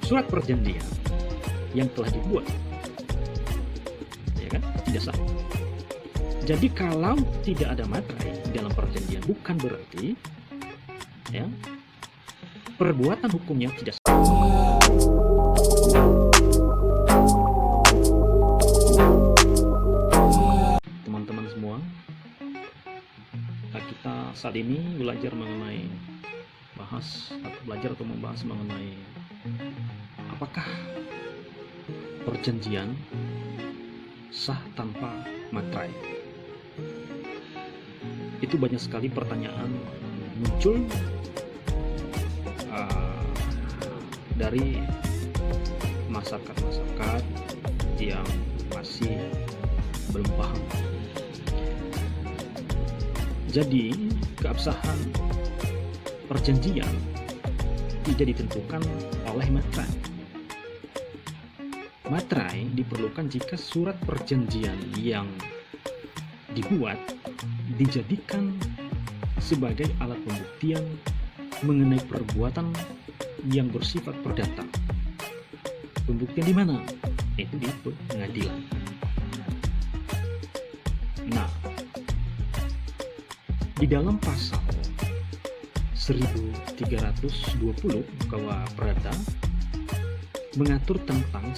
surat perjanjian yang telah dibuat, ya kan, tidak sah. Jadi kalau tidak ada materai dalam perjanjian, bukan berarti ya perbuatan hukumnya tidak sah. Teman-teman semua, kita saat ini belajar membahas mengenai apakah perjanjian sah tanpa materai. Itu banyak sekali pertanyaan muncul dari masyarakat yang masih belum paham. Jadi keabsahan perjanjian tidak ditentukan oleh materai. Materai diperlukan jika surat perjanjian yang dibuat dijadikan sebagai alat pembuktian mengenai perbuatan yang bersifat perdata. Pembuktian di mana? Itu di pengadilan. Nah, di dalam pasal 1320 KUH Perdata mengatur tentang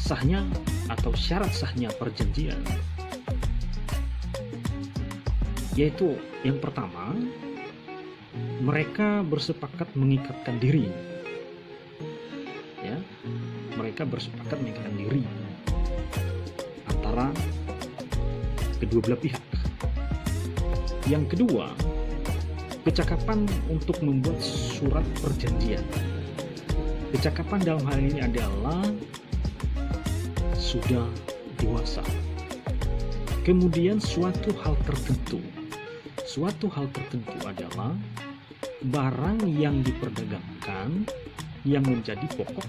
sahnya atau syarat sahnya perjanjian, yaitu yang pertama, mereka bersepakat mengikatkan diri, ya, mereka bersepakat mengikatkan diri antara kedua belah pihak. Yang kedua, kecakapan untuk membuat surat perjanjian. Kecakapan dalam hal ini adalah sudah dewasa. Kemudian suatu hal tertentu adalah barang yang diperdagangkan yang menjadi pokok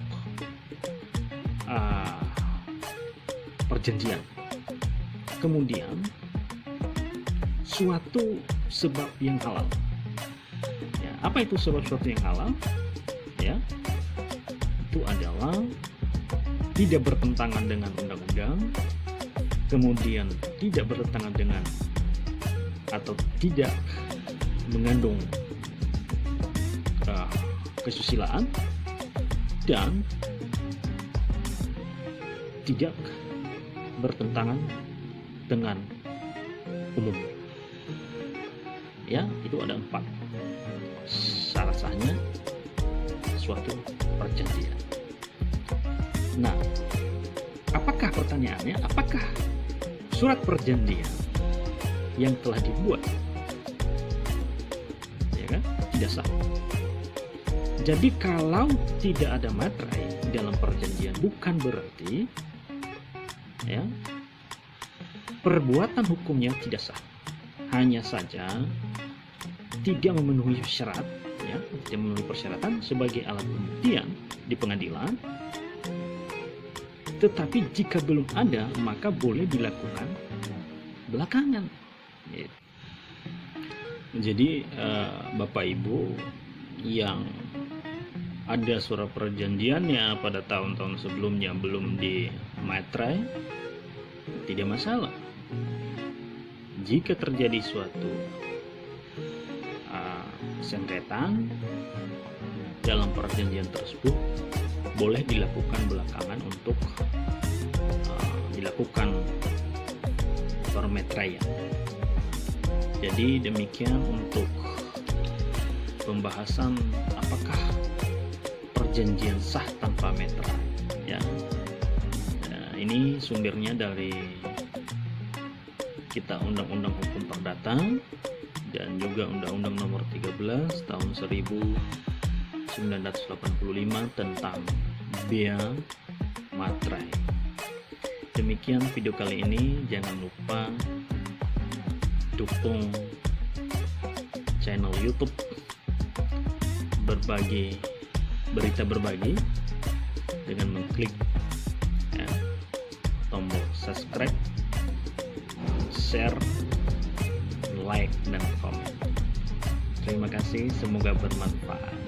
perjanjian. Kemudian suatu sebab yang halal. Ya, apa itu sebab-sebab yang halal? Ya, itu adalah tidak bertentangan dengan undang-undang, kemudian tidak bertentangan dengan atau tidak mengandung kesusilaan, dan tidak bertentangan dengan umum. Ya, itu ada 4 syarat sahnya suatu perjanjian. Nah, pertanyaannya, apakah surat perjanjian yang telah dibuat, ya kan, tidak sah? Jadi kalau tidak ada materai dalam perjanjian, bukan berarti ya perbuatan hukumnya tidak sah. Hanya saja tidak memenuhi syarat, ya, tidak memenuhi persyaratan sebagai alat pembuktian di pengadilan. Tetapi jika belum ada, maka boleh dilakukan belakangan. Jadi Bapak Ibu yang ada surat perjanjiannya pada tahun-tahun sebelumnya belum di materai, tidak masalah. Jika terjadi suatu sengketa dalam perjanjian tersebut, boleh dilakukan belakangan untuk dilakukan permateraian. Jadi demikian untuk pembahasan apakah perjanjian sah tanpa materai. Ya, ini sumbernya dari kita Undang-Undang Hukum Perdata dan juga Undang-Undang Nomor 13 Tahun 1985 tentang bea materai. Demikian video kali ini. Jangan lupa dukung channel YouTube berita berbagi dengan mengklik tombol subscribe, share, like, dan komen. Terima kasih, semoga bermanfaat.